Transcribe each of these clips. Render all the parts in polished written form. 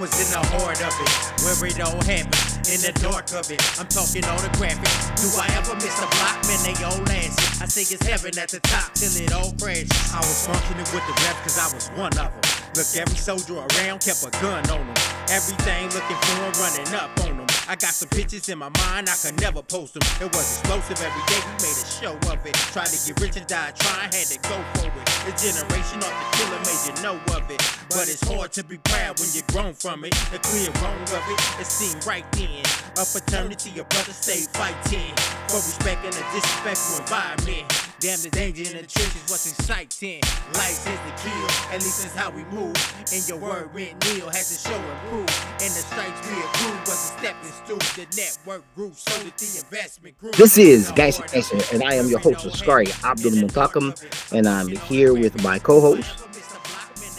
was in the heart of it, where it all happened, in the dark of it. I'm talking all the graphics. Do I ever miss a block? Man, they all lasted. I think it's heaven at the top till it all crashed. I was functioning with the rep cause I was one of them. Look, every soldier around kept a gun on them. Everything looking for him, running up on them. I got some pictures in my mind, I could never post them. It was explosive every day, we made a show of it. Tried to get rich and died trying, had to go for it. The generation off the killer made you know of it. But it's hard to be proud when you're grown from it. The clear wrong of it, it seemed right then. A fraternity, a brother stay fighting. For respect and a disrespectful environment. Damn, the danger in the trenches was exciting. Life is the kill, at least that's how we move. And your word went nil, had to show and prove. And the stripes we approved was a stepping stool. The network grew so that the investment grew. This is Gangsta-Gangsta, and I am your host, Askari Abdul Muntakam, and I'm here with my co-host,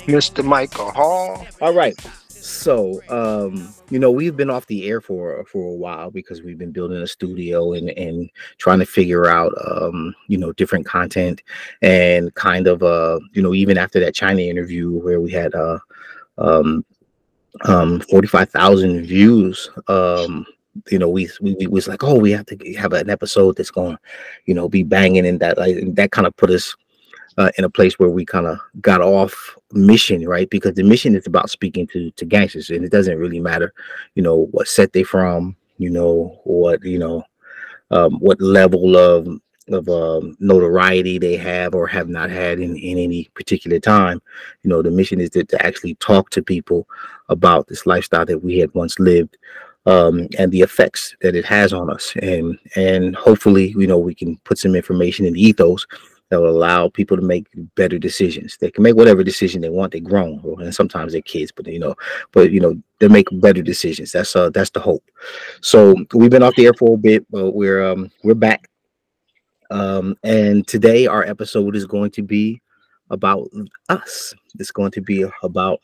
Mr. Michael Hall. All right. So, you know, we've been off the air for a while because we've been building a studio and trying to figure out, you know, different content and kind of, you know, even after that China interview where we had 45,000 views, you know, we was like, oh, we have to have an episode that's going to, you know, be banging, and that kind of put us in a place where we kind of got off mission, right? Because the mission is about speaking to gangsters, and it doesn't really matter, you know, what set they from, you know, what, you know, what level of notoriety they have or have not had in any particular time. You know, the mission is to actually talk to people about this lifestyle that we had once lived, and the effects that it has on us, and hopefully, you know, we can put some information in the ethos that will allow people to make better decisions. They can make whatever decision they want. They're grown, and sometimes they're kids, but you know, they make better decisions. That's the hope. So we've been off the air for a bit, but we're back. And today our episode is going to be about us. It's going to be about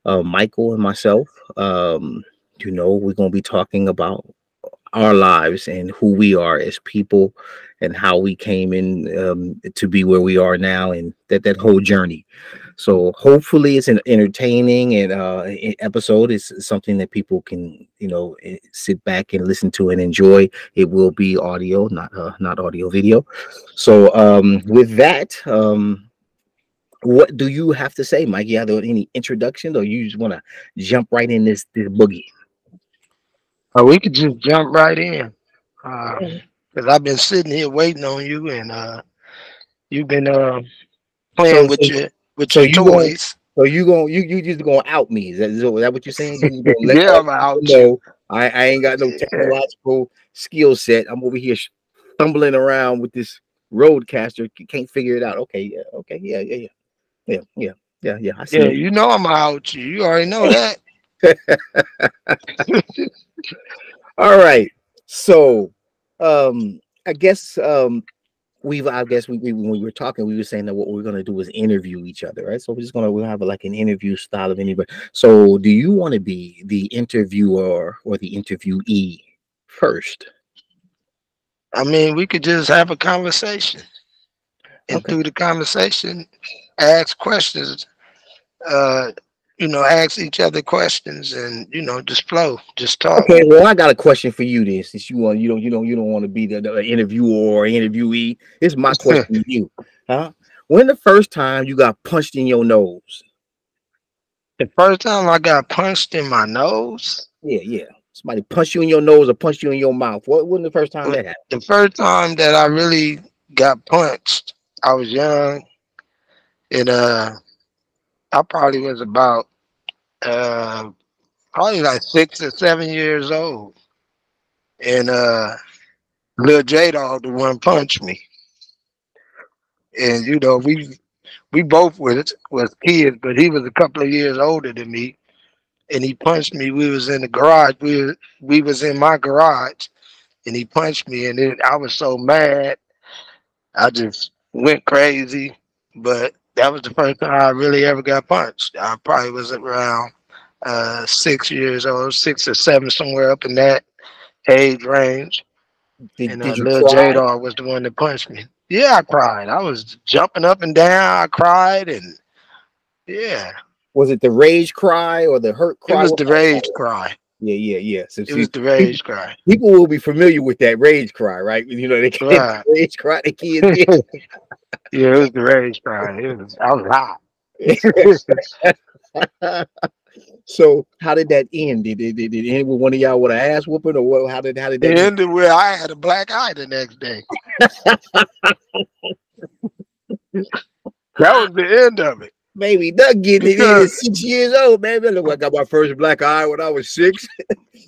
Michael and myself. You know, we're going to be talking about our lives and who we are as people and how we came in to be where we are now, and that whole journey. So hopefully it's an entertaining and episode. It's something that people can, you know, sit back and listen to and enjoy. It will be audio, not audio video. So with that, what do you have to say, Mike? You have any introductions, or you just want to jump right in this boogie? We could just jump right in, because I've been sitting here waiting on you, and you've been playing with your toys. So you just gonna out me? Is that what you're saying? You Yeah, I'm out. No, I ain't got no technological skill set. I'm over here stumbling around with this roadcaster. Can't figure it out. Okay, yeah. I see. Yeah, you know I'm out. You already know that. All right. So I guess we when we were talking, we were saying that what we're gonna do is interview each other, right? So we'll have like an interview style of anybody. So do you want to be the interviewer or the interviewee first? I mean, we could just have a conversation, and through the conversation, ask questions. You know, ask each other questions, and you know, just flow, just talk. Okay, well, I got a question for you. This, since you don't want to be the interviewer or interviewee. This is my question to you, huh? When the first time you got punched in your nose? The first time I got punched in my nose? Yeah. Somebody punched you in your nose or punched you in your mouth. What was the first time that happened? The first time that I really got punched, I was young, and I probably was about probably like 6 or 7 years old, and Lil J-Dog the one punched me, and you know we both was kids, but he was a couple of years older than me, and he punched me. We was in the garage. We was in my garage, and he punched me, and I was so mad, I just went crazy. But that was the first time I really ever got punched. I probably was around 6 years old, 6 or 7, somewhere up in that age range. Did you Lil cry? J-Dog was the one that punched me. Yeah, I cried. I was jumping up and down. I cried, and yeah. Was it the rage cry or the hurt It cry? was the rage cry. Yeah. So It see, was the rage cry. people will be familiar with that rage cry, right? You know, they can't Right. rage cry the kids. Yeah, it was the rage cry. I was hot. So how did that end? Did it end with one of y'all with an ass whooping, or what? How did that It end? ended where I had a black eye the next day. That was the end of it. Baby, Doug getting it in at 6 years old, baby. Look, I got my first black eye when I was 6.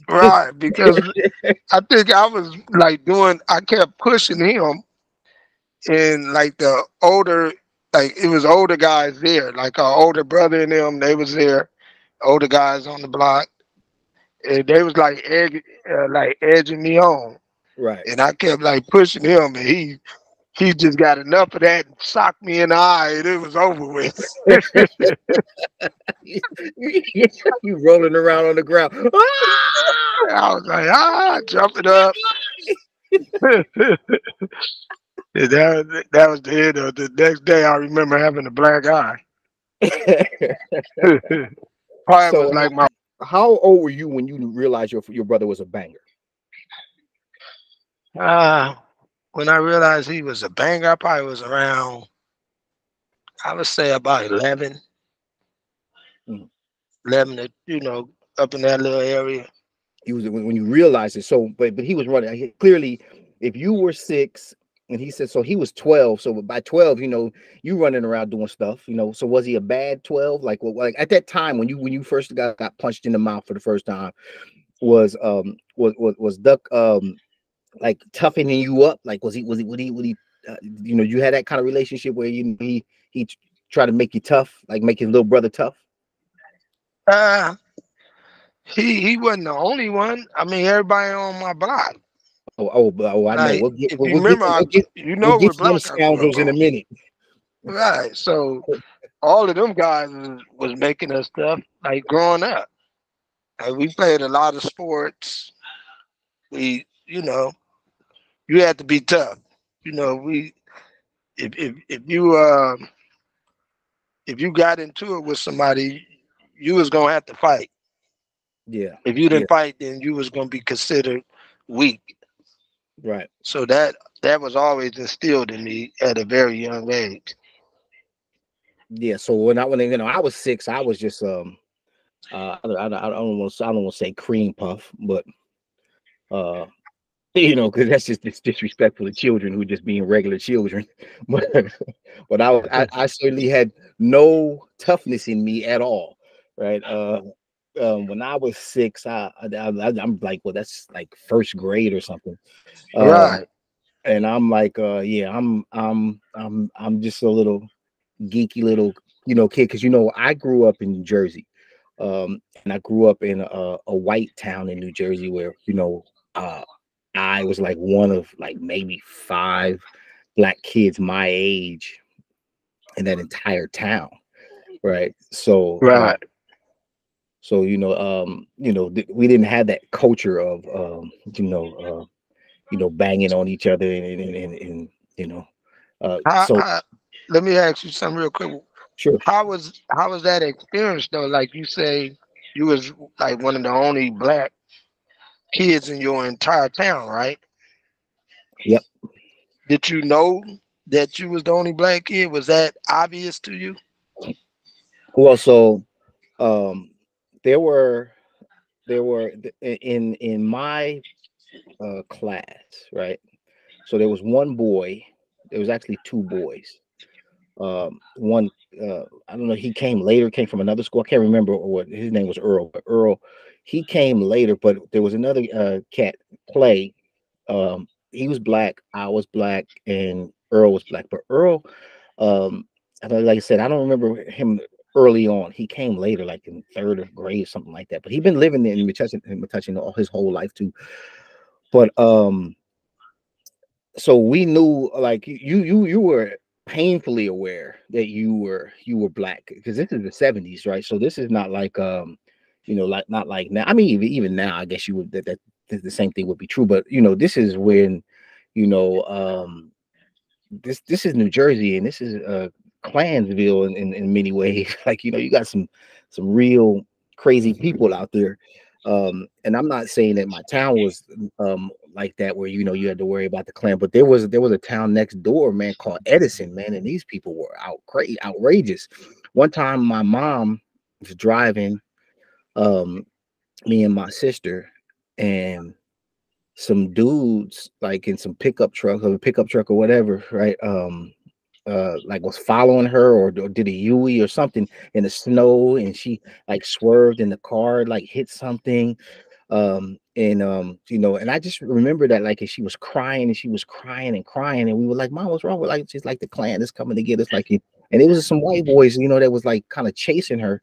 Right, because I think I was like I kept pushing him, and like the older, like it was older guys there, like our older brother and them, they was there, older guys on the block, and they was like edging me on, Right. and I kept like pushing him, and he just got enough of that and socked me in the eye, and it was over with. You rolling around on the ground. I was like, jumping up. And that was the end of it. The next day, I remember having a black eye. Probably So was like my. how old were you when you realized your brother was a banger? When I realized he was a banger, I probably was around, I would say about 11. Mhm. 11, up in that little area. He was when you realized it. So, but he was running. Clearly, if you were 6, and he said so, he was 12. So by 12, you running around doing stuff. So was he a bad 12? Like at that time when you first got punched in the mouth for the first time, was Duck like toughening you up? Like would he you had that kind of relationship where he tried to make you tough, like make his little brother tough? He wasn't the only one. I mean, everybody on my block. I know. Like, if you We'll get remember, we'll get what to them block I grew up scoundrels in a on. minute. Right. So all of them guys was making us stuff like growing up. Like, we played a lot of sports. We, you had to be tough. We if you got into it with somebody, you was gonna have to fight. Yeah. If you didn't fight, then you was gonna be considered weak. Right. So that was always instilled in me at a very young age. Yeah. So when I was 6, I was just I don't want to say cream puff, but because that's just disrespectful to children who just being regular children. But I certainly had no toughness in me at all. Right. When I was 6, I'm like, well, that's like first grade or something. Right. And I'm like, I'm just a little geeky little, kid. Cause I grew up in New Jersey. And I grew up in a white town in New Jersey where, I was like one of like maybe 5 black kids my age in that entire town. Right. So, Right. We didn't have that culture of, banging on each other and let me ask you something real quick. Sure. How was that experience though? Like you say, you was like one of the only black kids in your entire town, right? Yep. Did you know that you was the only black kid? Was that obvious to you? Well, so there were in my class, right? So there was one boy. There was actually 2 boys. One, I don't know. He came later. Came from another school. I can't remember what his name was. Earl. But Earl, he came later. But there was another cat, Clay. He was black. I was black, and Earl was black. But Earl, like I said, I don't remember him early on. He came later, like in 3rd grade, something like that. But he'd been living in Metuchen all his whole life too. But so we knew, like you were painfully aware that you were black, because this is the 70s, right? So this is not like not like now. I mean, even now, I guess you would that the same thing would be true. But this is when this is New Jersey, and this is Klansville in many ways. Like you got some some real crazy people out there. And I'm not saying that my town was like that, where you had to worry about the clan, but there was a town next door, man, called Edison, man, and these people were outrageous. One time, my mom was driving um, me and my sister, and some dudes like in some pickup truck or whatever, right? Like was following her, or did a Yui or something in the snow, and she like swerved in the car, like hit something. And I just remember that, like, and she was crying, and she was crying and crying, and we were like, Mom, what's wrong with, like, she's like, the clan is coming to get us, like, and it was some white boys, that was like kind of chasing her.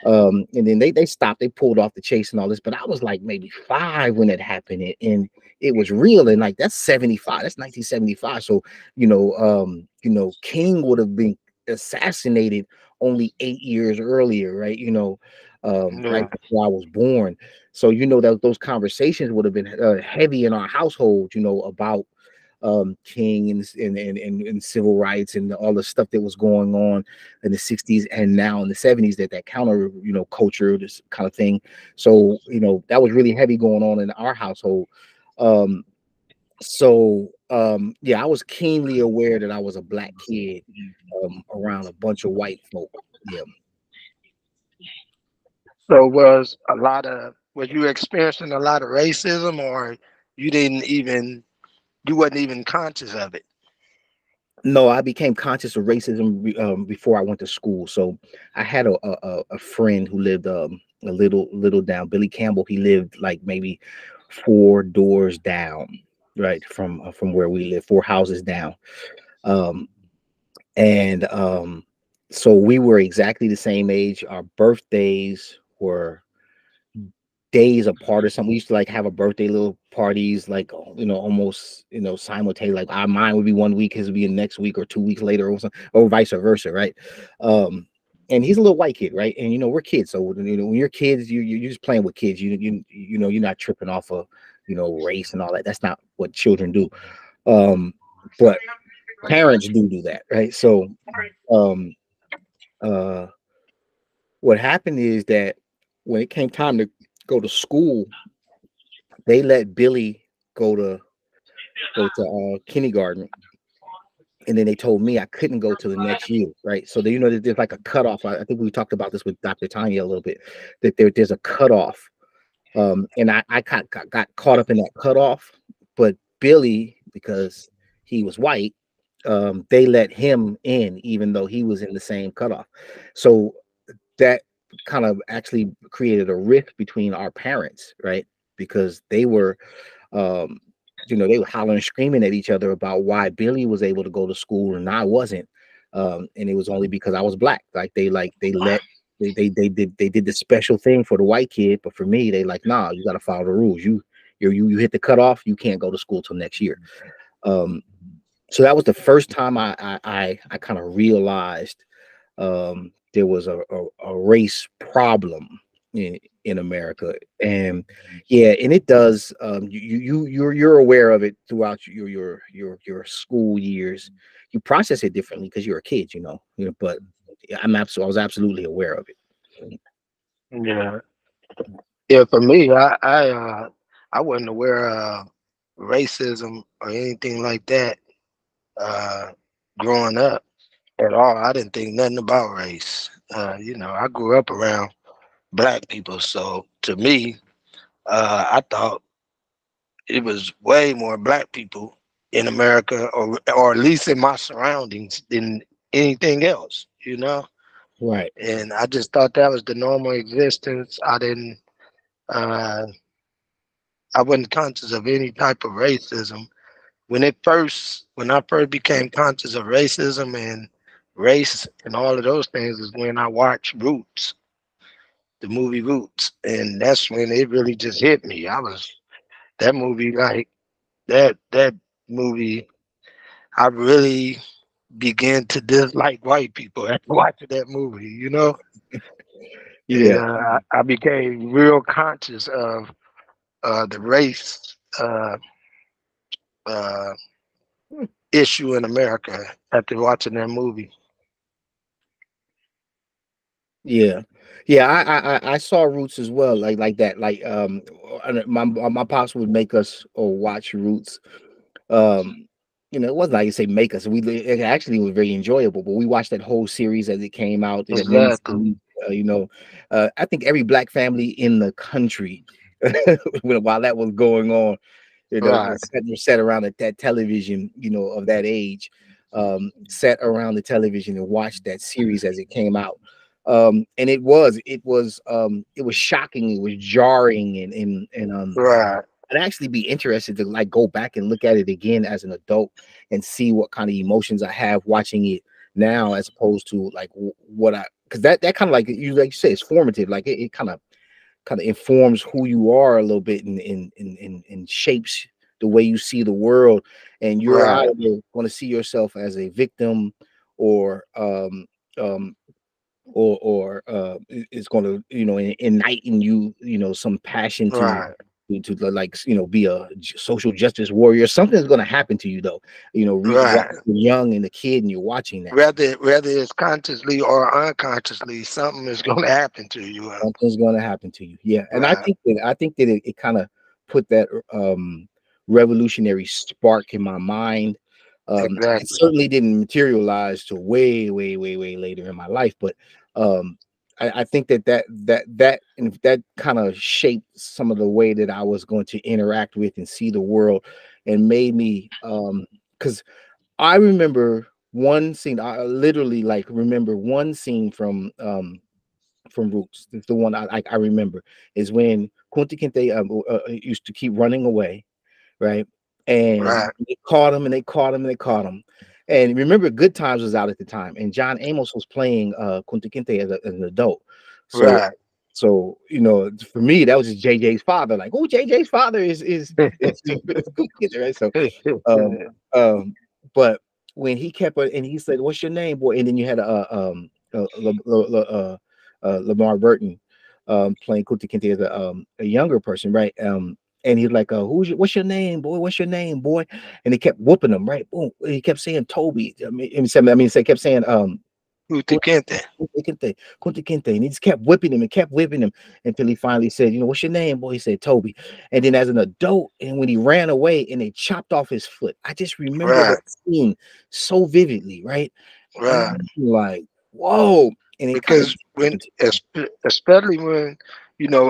And then they stopped, they pulled off the chase and all this, but I was like maybe 5 when it happened, and it was real. And like, that's 75, that's 1975. So King would have been assassinated only 8 years earlier, right? Right Yeah. before I was born. So that those conversations would have been heavy in our household, about King and civil rights and all the stuff that was going on in the 60s and now in the 70s, that counter culture, this kind of thing. So that was really heavy going on in our household. Yeah, I was keenly aware that I was a black kid around a bunch of white folk. Yeah. So was you experiencing a lot of racism, or you wasn't even conscious of it? No, I became conscious of racism before I went to school. So I had a friend who lived a little down. Billy Campbell. He lived like maybe 4 doors down, right from where we live, 4 houses down. Um, and so we were exactly the same age. Our birthdays were days apart or something. We used to like have a birthday little parties, like almost simultaneous. Like our mine would be 1 week, his would be the next week, or 2 weeks later, or something, or vice versa, right? And he's a little white kid, right? And we're kids, so when you're kids, you're just playing with kids. You're not tripping off of race and all that. That's not what children do. But parents do that, right? So um uh what happened is that when it came time to go to school, they let Billy go to kindergarten, and then they told me I couldn't go to the next year, right? So there's like a cutoff. I think we talked about this with Dr. Tanya a little bit, that there's a cutoff. And I got caught up in that cutoff, but Billy, because he was white, they let him in even though he was in the same cutoff. So that kind of actually created a rift between our parents, right? Because they were um they were hollering and screaming at each other about why Billy was able to go to school and I wasn't. And it was only because I was black. They did the special thing for the white kid, but for me, they like, nah, you got to follow the rules. You hit the cutoff, you can't go to school till next year. So that was the first time I kind of realized there was a race problem in America. And yeah, and it does. You're aware of it throughout your school years. You process it differently because you're a kid, but I was absolutely aware of it. Yeah. Yeah, for me, I wasn't aware of racism or anything like that growing up at all. I didn't think nothing about race. I grew up around black people, so to me, I thought it was way more black people in America, or at least in my surroundings, than anything else. Right. And I just thought that was the normal existence. Uh, I wasn't conscious of any type of racism. When I first became conscious of racism and race and all of those things is when I watched Roots, the movie Roots, and that's when it really just hit me. That movie, like that movie, I really began to dislike white people after watching that movie. And Yeah. I became real conscious of the race uh, issue in America after watching that movie. Yeah, yeah. I saw Roots as well, like that. Like my pops would make us or watch Roots. Um, it wasn't like you say make us. It actually was very enjoyable. But we watched that whole series as it came out. That mini Exactly. series, I think every black family in the country, while that was going on, Right. sat around that television, of that age, sat around the television and watched that series as it came out. And it was shocking, it was jarring, and Right. I'd actually be interested to like go back and look at it again as an adult and see what kind of emotions I have watching it now, as opposed to like what I, because that kind of like you said, it's formative. Like it kind of informs who you are a little bit, and shapes the way you see the world. And you're Right. either going to see yourself as a victim, or um it's going to ignite in you, some passion to Right. like be a social justice warrior. Something's going to happen to you though, while Right. you're young and a kid and you're watching that. Whether it's consciously or unconsciously, something is going to happen to you. Something's going to happen to you. Yeah. And I Right. think that it kind of put that revolutionary spark in my mind. It Exactly. certainly didn't materialize till way, way, way, way later in my life, but um, I think that kind of shaped some of the way that I was going to interact with and see the world, and made me because I remember one scene. I literally like remember one scene from Roots. It's the one I remember, is when Kunti Kinte used to keep running away, right? And Right. they caught him, and they caught him, and they caught him. And remember, Good Times was out at the time, and John Amos was playing Kunti Kinte as an adult. So, Right. for me, that was just JJ's father. Like, oh, JJ's father is Kunti Kinte, right? So, um, um, but when he kept it, and he said, "What's your name, boy?" And then you had Lamar Burton playing Kunta Kinte as a younger person, right? And he's like, what's your name, boy? What's your name, boy? And he kept whooping him, right? Boom. He kept saying Toby. He kept saying Uti Kente. Kunta Kinte, Kunta Kinte, and he just kept whipping him and kept whipping him until he finally said, what's your name, boy? He said Toby. And then as an adult, and when he ran away and they chopped off his foot, I just remember Right. that scene so vividly, right? And Right. I'm like, whoa. And it kind of, Because especially when,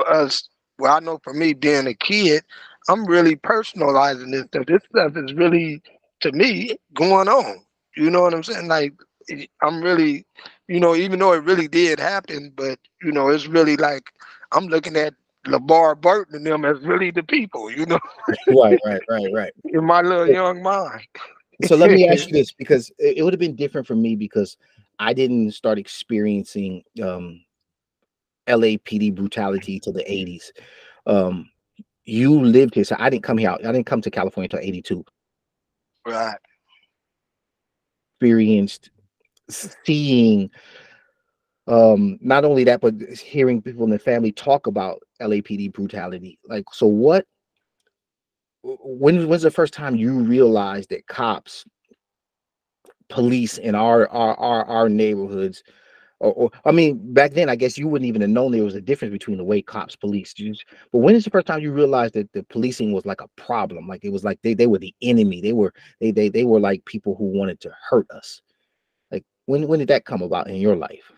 us, well, I know for me being a kid, I'm really personalizing this stuff. This stuff is really, to me, going on. You know what I'm saying? Like, I'm really, even though it really did happen, but, it's really like I'm looking at LeVar Burton and them as really the people, right. in my little young mind. So let me ask you this, because it would have been different for me, because I didn't start experiencing LAPD brutality till the 80s. Um, you lived here, so I didn't come here. I didn't come to California until 82. Right. Experienced seeing not only that, but hearing people in the family talk about LAPD brutality. Like, so when's the first time you realized that cops, police in our neighborhoods, or I mean, back then I guess you wouldn't even have known there was a difference between the way cops police. But when is the first time you realized that the policing was like a problem? Like it was like they were the enemy. They were like people who wanted to hurt us. Like when did that come about in your life?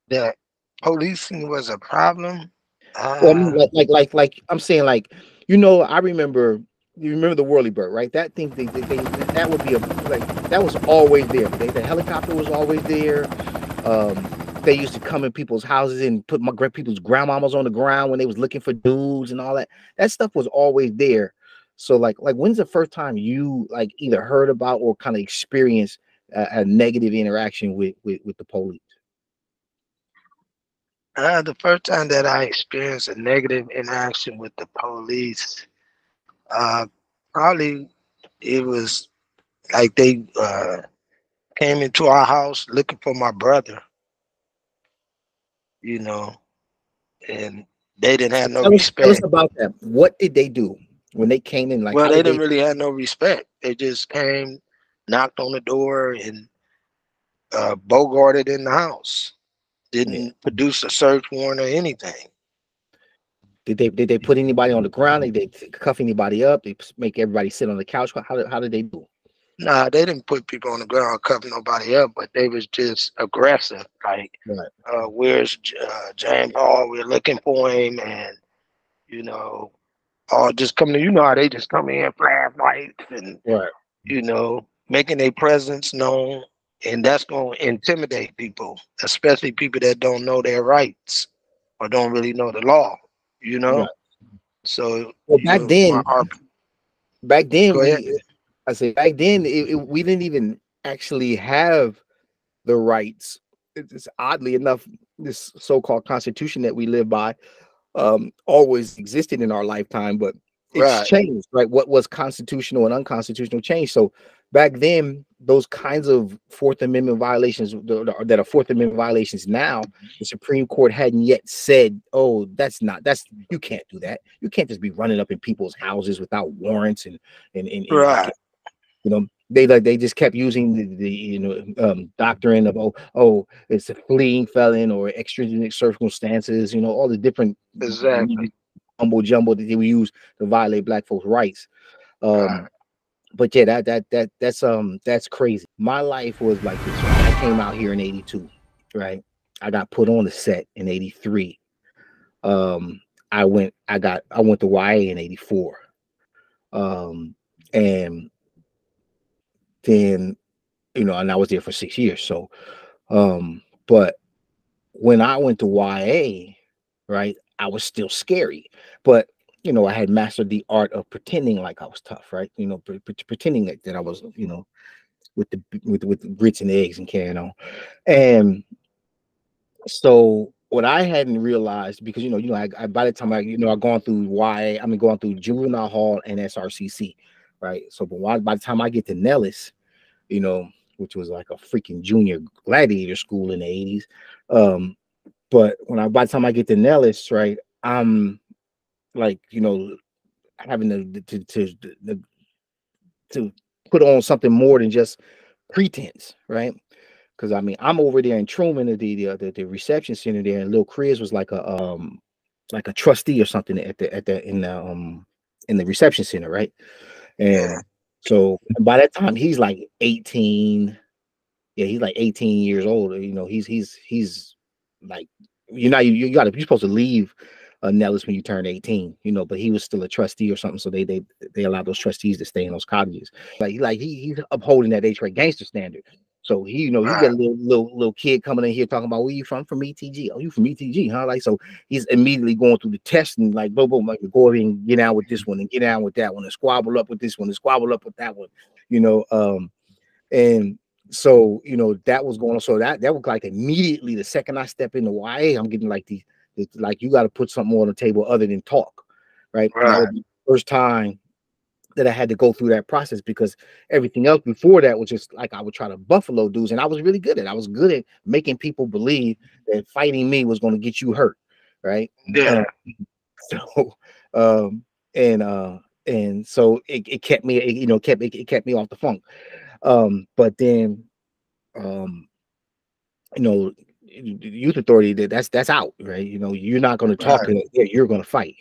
That policing was a problem. Well, I mean, Uh, like I'm saying, like, I remember. You remember the whirly bird, right? That thing, that would be that was always there. The helicopter was always there. Um, they used to come in people's houses and put people's grandmamas on the ground when they was looking for dudes and all that. That stuff was always there. So, like, when's the first time you like either heard about or kind of experienced a negative interaction with the police? the first time that I experienced a negative interaction with the police, uh, probably it was like they came into our house looking for my brother, you know, and they didn't have no Tell us respect. about that. What did they do when they came in? Like, Well, how they did didn't they? really have no respect. They just knocked on the door, and bogarted in the house. Didn't produce a search warrant or anything. Did they put anybody on the ground? Did they cuff anybody up? They make everybody sit on the couch? How did they do? Nah, they didn't put people on the ground, cover nobody up, but they was just aggressive. Like, Right. where's James Hall? We're looking for him, and you know, all just coming. You know how they just come in, flash lights, and Right. making their presence known, and that's going to intimidate people, especially people that don't know their rights or don't really know the law. You know, Right. so Well, back then go ahead. I say back then we didn't even actually have the rights. It's oddly enough, this so-called constitution that we live by always existed in our lifetime, but it's Right, changed, right? What was constitutional and unconstitutional changed. So back then, those kinds of Fourth Amendment violations that are Fourth Amendment violations now, the Supreme Court hadn't yet said, "Oh, you can't do that. You can't just be running up in people's houses without warrants and right. they just kept using the doctrine of it's a fleeing felon or extrinsic circumstances, all the different Exactly. mumbo jumbo that they would use to violate black folks' rights. Right, But yeah, that's crazy. My life was like this. Right? I came out here in '82, right? I got put on the set in '83. I went to YA in '84. And then and I was there for 6 years. So but when I went to YA, right, I was still scary. But I had mastered the art of pretending like I was tough, right? Pretending that I was, with grits and eggs and carrying on. And so what I hadn't realized, because I by the time I've gone through YA, going through juvenile hall and SRCC, right? So by the time I get to Nellis, which was like a freaking junior gladiator school in the 80s. But by the time I get to Nellis, right, I'm like, having to put on something more than just pretense, right? Because I'm over there in Truman at the reception center there, and Lil Chris was like a trustee or something in the reception center, right? yeah, And so by that time he's like 18. Yeah, he's like 18 years old. He's like, you're supposed to leave Nellis when you turn 18, but he was still a trustee or something. So they allowed those trustees to stay in those cottages. He's upholding that Eight Trey Gangster standard. So he right, get a little kid coming in here talking about, where you from ETG? Oh, you from ETG, huh? Like, so he's immediately going through the test and like, boom, boom, like, go over and get down with this one and get down with that one and squabble up with this one and squabble up with that one, and so that was going on. So that was like immediately the second I step into YA, I'm getting like like, you got to put something on the table other than talk, right? And that right. was the first time that I had to go through that process, because everything else before that was just like, I would try to buffalo dudes, and I was really good at it. I was good at making people believe that fighting me was going to get you hurt, right? Yeah, So and so it kept me, it kept me off the funk. But then youth authority, that's out, right? You're not going to talk, right, you're going to fight.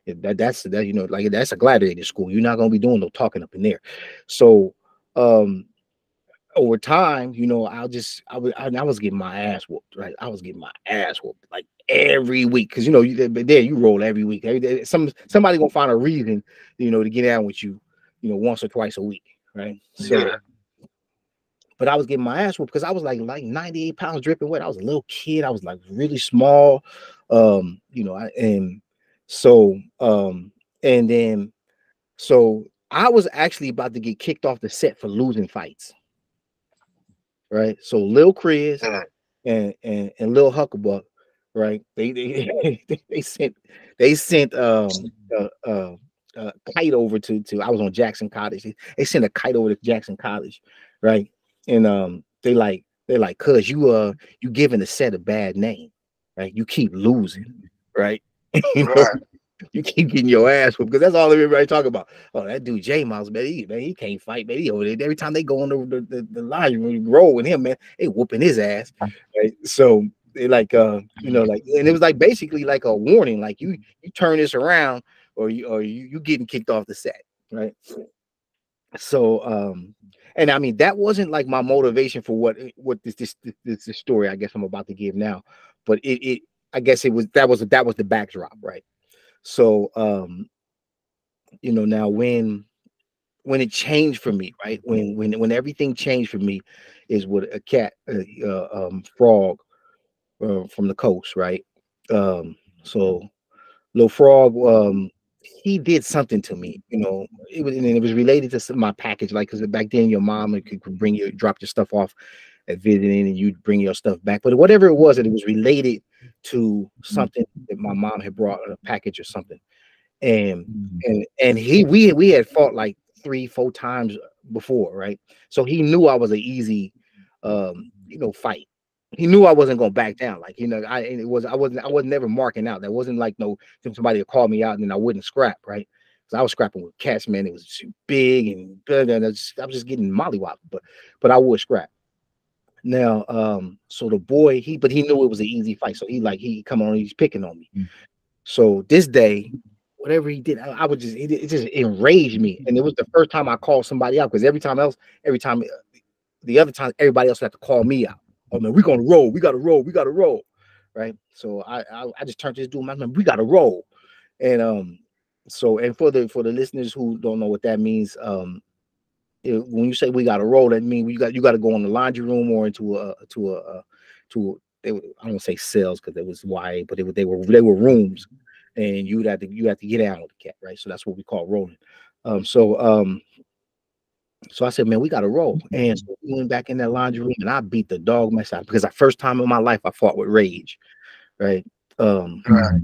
That's like, that's a gladiator school. You're not going to be doing no talking up in there. So over time, I was getting my ass whooped, right? I was getting my ass whooped like every week, because you roll every week. Somebody gonna find a reason, to get down with you, once or twice a week, right? So yeah, but I was getting my ass whooped because I was like 98 pounds dripping wet. I was a little kid. I was like really small. And so so I was actually about to get kicked off the set for losing fights. Right. So Lil Chris yeah, and Lil Hucklebuck, right? They sent a kite over to I was on Jackson College. They sent a kite over to Jackson College, right? And they're like, cuz you giving the set a bad name, right? You keep losing, right? you know, right. you keep getting your ass whooped, because that's all everybody talk about. Oh, that dude J Mouse, man, he can't fight, man. He over there. Every time they go on the line, when you roll with him, man, they whooping his ass. Right? So like you know, like, and it was like basically like a warning, like you turn this around or you getting kicked off the set, right? So and I mean that wasn't like my motivation for what this story I guess I'm about to give now, but it I guess it was that was the backdrop, right? So you know, now when it changed for me, right? When everything changed for me is with a cat, Frog, from the coast, right? So Lil Frog, he did something to me, you know. It was related to my package, like because back then your mom could bring you, drop your stuff off at visiting, and you'd bring your stuff back. But whatever it was related to something that my mom had brought, a package or something. And we had fought like 3-4 times before, right? So he knew I was an easy you know, fight. He knew I wasn't gonna back down. Like, you know, I wasn't never marking out. That wasn't like no somebody would call me out and then I wouldn't scrap, right? Because I was scrapping with cats, man. It was big and I was just getting mollywopped, but I would scrap. Now, so the boy, he knew it was an easy fight. So he come on, he's picking on me. So this day, whatever he did, I would it just enraged me. And it was the first time I called somebody out, because every time the other time everybody else had to call me out. Oh man, we gotta roll, we gotta roll, right? So I just turned to this dude, man, we gotta roll. And so, and for the listeners who don't know what that means, when you say we gotta roll, that means you got to go in the laundry room or into I don't want to say cells because it was YA, but they were rooms, and you had to get down with the cat, right? So that's what we call rolling. So I said, man, we got to roll. And so we went back in that laundry room and I beat the dog mess out, because the first time in my life I fought with rage. Right. Right.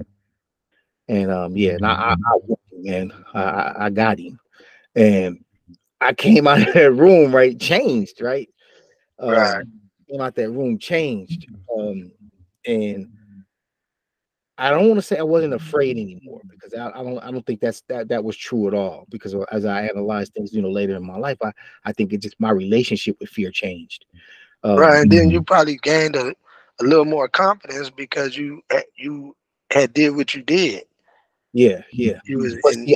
And yeah, and I got him. And I came out of that room, right, changed, right? Right. Came out that room changed. And I don't want to say I wasn't afraid anymore, because I don't think that was true at all, because as I analyzed things, you know, later in my life, I think it just, my relationship with fear changed. Right. And then you probably gained a little more confidence because you had did what you did. Yeah.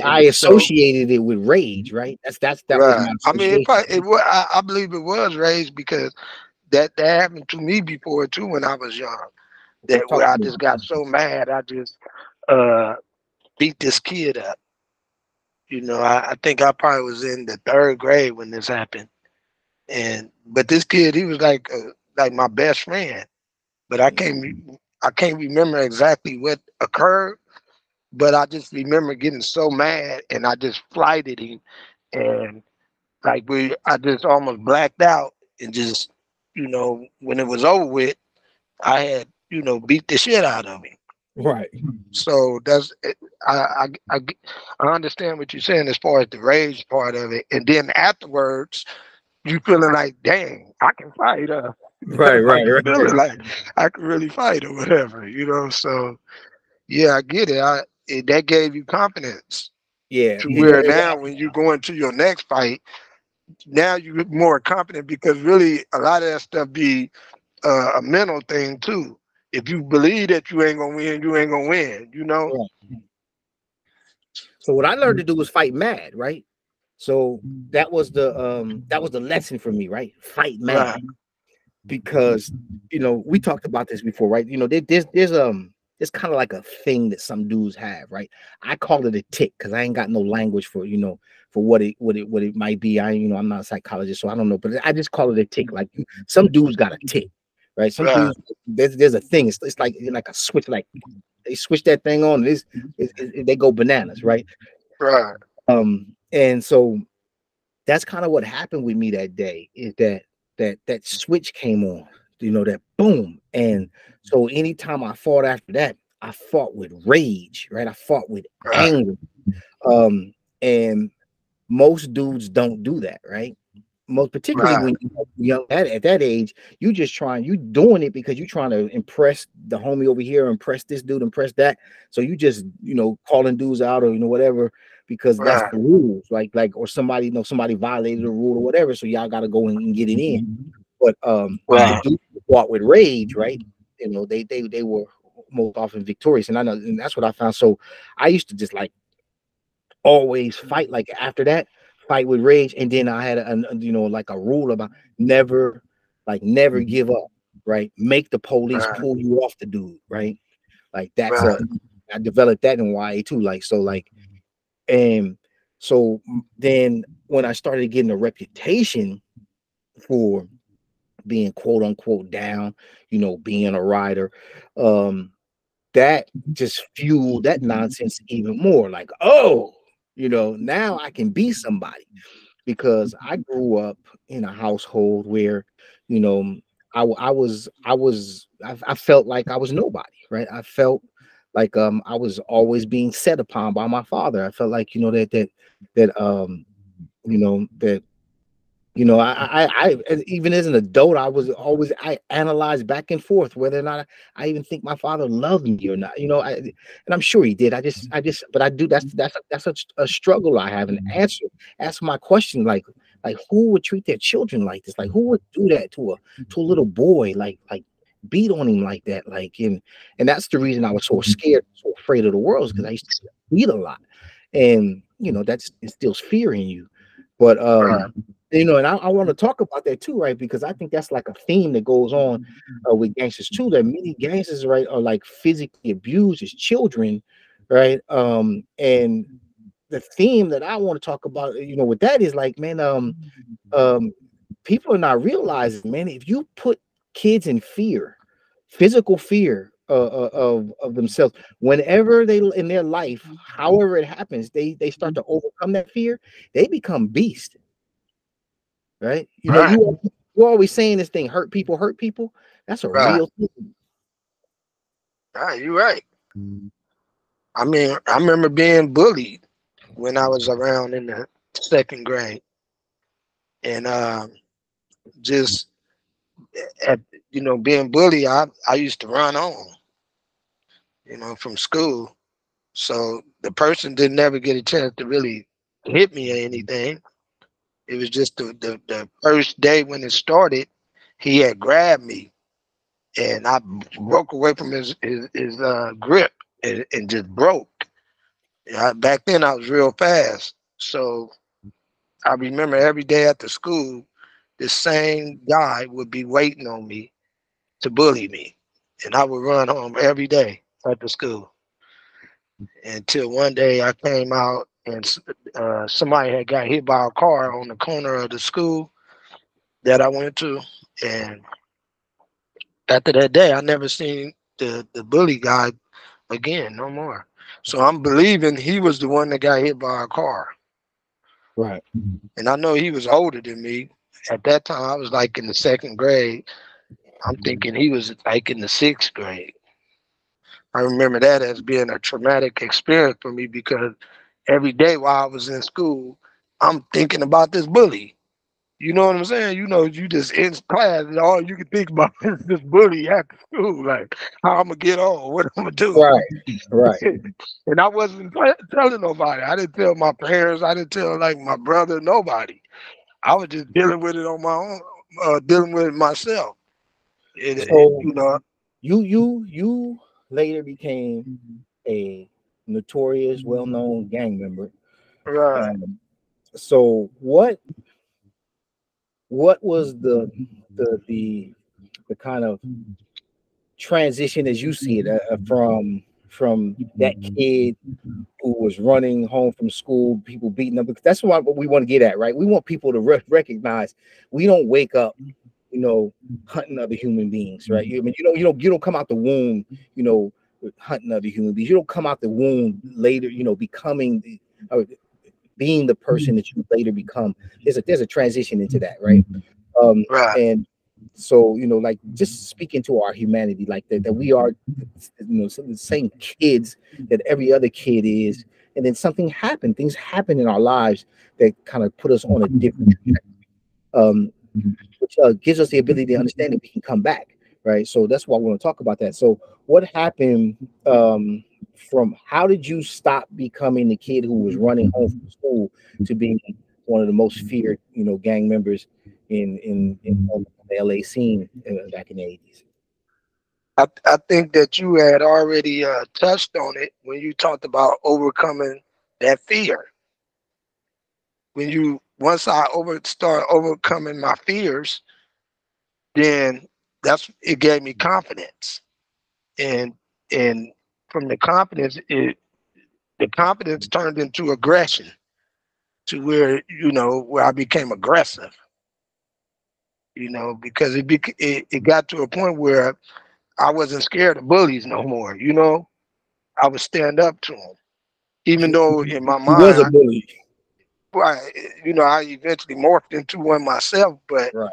I associated it with rage, right? That right. was my I mean, I believe it was rage, because that happened to me before too when I was young. Where I just got so mad, I just beat this kid up. You know, I think I probably was in the 3rd grade when this happened, but this kid, he was like my best friend, but I can't remember exactly what occurred, but I just remember getting so mad and I just flighted him, and like I just almost blacked out, and just, you know, when it was over with, I had, you know, beat the shit out of him. Right. So that's I understand what you're saying as far as the rage part of it, and then afterwards, you feeling like, dang, I can fight. Right. Feeling like I can really fight or whatever, you know. So yeah, I get it. That gave you confidence. Yeah. To where now, when you go into your next fight, now you're more confident, because really a lot of that stuff be a mental thing too. If you believe that you ain't gonna win, you ain't gonna win, you know? Right. So what I learned to do was fight mad, right? So that was the lesson for me, right? Fight mad. Right. Because, you know, we talked about this before, right? You know, there's kind of like a thing that some dudes have, right? I call it a tick, because I ain't got no language for, you know, for what it might be. I'm not a psychologist, so I don't know, but I just call it a tick. Like, some dudes got a tick. Right, some dudes, there's a thing. It's like a switch. Like, they switch that thing on. They go bananas, right? Right. And so that's kind of what happened with me that day. Is that switch came on. You know, that boom. And so anytime I fought after that, I fought with rage. Right, I fought with anger. And most dudes don't do that, right? Most particularly when you're young at that age, you doing it because you're trying to impress the homie over here, impress this dude, impress that. So you just, you know, calling dudes out, or, you know, whatever, because that's the rules. Like, or somebody, you know, somebody violated a rule or whatever. So y'all got to go and get it in. But the dude fought with rage, right? you know, they were most often victorious, and I know, and that's what I found. So I used to just like always fight, like after that fight with rage, and then I had you know, like a rule about never, like never give up, right? Make the police Right. pull you off the dude, right? Like that's Right. a, I developed that in YA too, like so, like, and so then when I started getting a reputation for being quote unquote down, you know, being a rider, um, that just fueled that nonsense even more. Like, oh, you know, now I can be somebody, because I grew up in a household where, you know, I felt like I was nobody, right? I felt like I was always being set upon by my father. I felt like, you know, that you know, that, you know, even as an adult, I was always, I analyzed back and forth whether or not I even think my father loved me or not. You know, and I'm sure he did. But I do. That's a struggle I have, and ask my question, like who would treat their children like this? Like who would do that to a little boy? Like beat on him like that? Like, and that's the reason I was so scared, so afraid of the world, because I used to beat a lot, and you know that instills fear in you. But Right. you know, and I want to talk about that too, right? Because I think that's like a theme that goes on with gangsters too. That many gangsters, right, are like physically abused as children, right? And the theme that I want to talk about, you know, with that is like, man, people are not realizing, man, if you put kids in fear, physical fear of themselves, whenever they in their life, however it happens, they start to overcome that fear, they become beasts. Right? You know, Right. you're always saying this thing, hurt people, hurt people. That's a Right. real thing. Right. You're right. I mean, I remember being bullied when I was around in the second grade, and just at being bullied, I used to run home, from school. So the person didn't ever get a chance to really hit me or anything. It was just the first day when it started, he had grabbed me and I broke away from his grip and just broke. Back then I was real fast. So I remember every day after school, this same guy would be waiting on me to bully me. And I would run home every day after school until one day I came out and somebody had got hit by a car on the corner of the school that I went to. And after that day, I never seen the bully guy again, no more. So I'm believing he was the one that got hit by a car. Right. And I know he was older than me. At that time, I was like in the second grade. I'm thinking he was like in the sixth grade. I remember that as being a traumatic experience for me because every day while I was in school, I'm thinking about this bully. You know what I'm saying? You just in class and all you can think about is this bully after school, like how I'm gonna get on, what I'm gonna do. Right. Right. And I wasn't telling nobody. I didn't tell my parents. I didn't tell like my brother, nobody. I was just dealing with it on my own, dealing with it myself. So You know, you later became a notorious, well-known gang member. right. So what was the kind of transition as you see it, from that kid who was running home from school, people beating up, because that's what we want to get at, right? We want people to recognize we don't wake up, you know, hunting other human beings, right? I mean, you don't come out the womb, you know, hunting other human beings. You don't come out the womb later, you know, becoming being the person that you later become. There's a transition into that, right? Right. And so, you know, like just speaking to our humanity, like that we are, you know, some of the same kids that every other kid is, and then things happen in our lives that kind of put us on a different trajectory, which gives us the ability to understand that we can come back, right? So that's why we want to talk about that. So what happened, from how did you stop becoming the kid who was running home from school to being one of the most feared, you know, gang members in the LA scene back in the 80s? I think that you had already touched on it when you talked about overcoming that fear. When you once I start overcoming my fears, then it gave me confidence, and and from the confidence, the confidence turned into aggression, to where where I became aggressive. Because it got to a point where I wasn't scared of bullies no more. I would stand up to them, even though in my He was a mind, bully. I eventually morphed into one myself. But Right.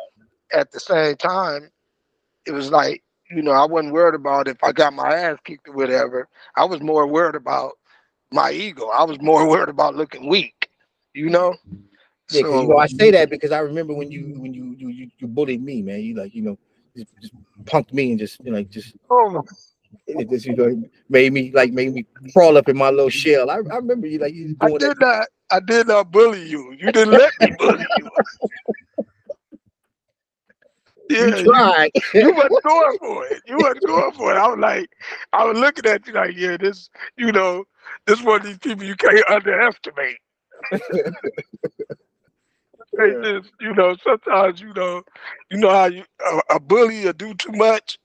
at the same time, it was like, I wasn't worried about if I got my ass kicked or whatever. I was more worried about my ego. I was more worried about looking weak, you know? Yeah, because So I say that because I remember when you bullied me, man. You like just punked me and just just oh, it just made me crawl up in my little shell. I remember you doing that. I did not bully you. You didn't let me bully you. You Yeah, tried. you wasn't going for it. You wasn't going for it. I was looking at you like, yeah, this one of these people you can't underestimate. Yeah. Sometimes how a bully will do too much.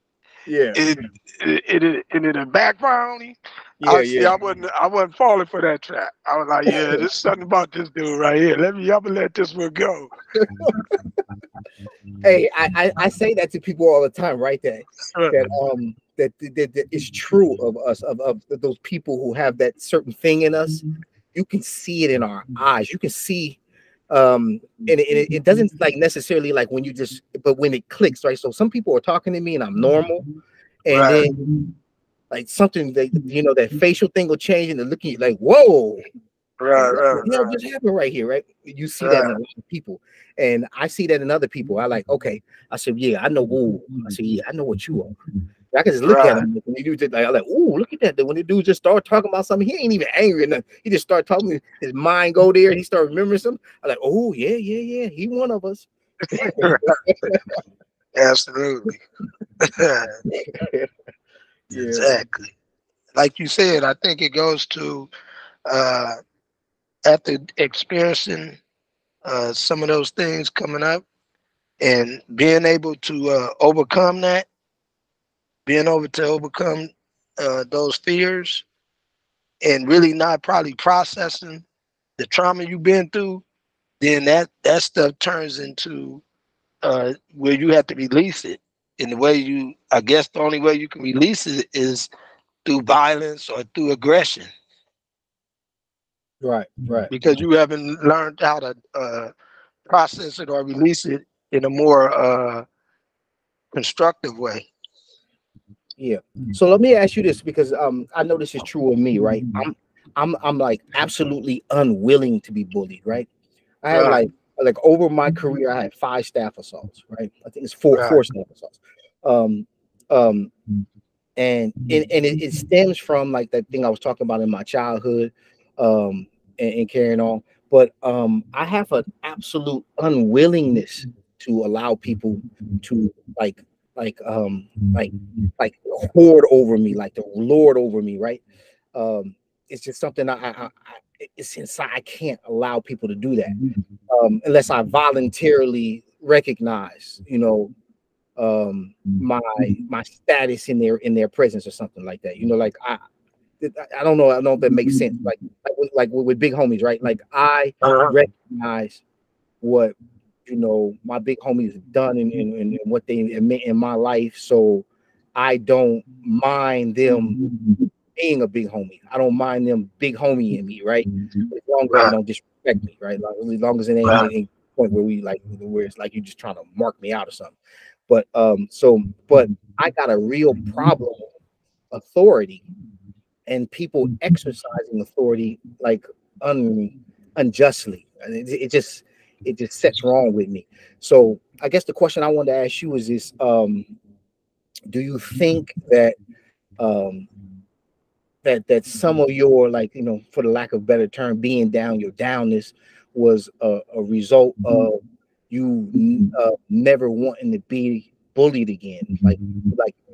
Yeah. It'll backfire on him. Yeah. I wasn't falling for that trap. I was like, yeah, there's something about this dude right here. I'm gonna let this one go. Hey, I say that to people all the time, right? That it's true of us, of those people who have that certain thing in us. You can see it in our eyes. You can see, and it doesn't like necessarily like when you just, but when it clicks, right? So some people are talking to me and I'm normal, and Right. then like something that facial thing will change and they're looking at you like, whoa. What the hell just happened right here, right? You see that in a lot of people, and I see that in other people. I like, okay. I said, yeah, I know. Ooh. I said, yeah, I know what you are. I can just look at him. When you just like, I'm like, ooh, look at that. When the dude just start talking about something, he ain't even angry or nothing. He just start talking. His mind go there. He start remembering something. I'm like, oh yeah. He one of us. Absolutely. Yeah. Exactly. Like you said, I think it goes to after experiencing some of those things coming up and being able to overcome that, being able to overcome those fears, and really not probably processing the trauma you've been through, then that stuff turns into where you have to release it. And I guess the only way you can release it is through violence or through aggression, Right. because you haven't learned how to process it or release it in a more constructive way. Yeah. So let me ask you this, because I know this is true of me, right? I'm like absolutely unwilling to be bullied, right? I have like over my career, I had 5 staff assaults, right? I think it's four staff assaults. Um, um, and it stems from like that thing I was talking about in my childhood, and carrying on. But I have an absolute unwillingness to allow people to like um like like hoard over me, like to lord over me, right? It's just something it's inside. I can't allow people to do that unless I voluntarily recognize, my status in their presence or something like that. Like I don't know. I don't know if that makes sense. Like with big homies, right? Like I recognize what my big homies have done and what they meant in my life, so I don't mind them being a big homie. I don't mind them big homie in me, right? As long as they don't disrespect me, right? As long as it ain't any point where where it's like you just trying to mark me out or something. But but I got a real problem with authority and people exercising authority like unjustly. And it just sets wrong with me. So I guess the question I wanted to ask you is this: do you think that that some of your, like, for the lack of a better term, being down, your downness was a result of you never wanting to be bullied again, like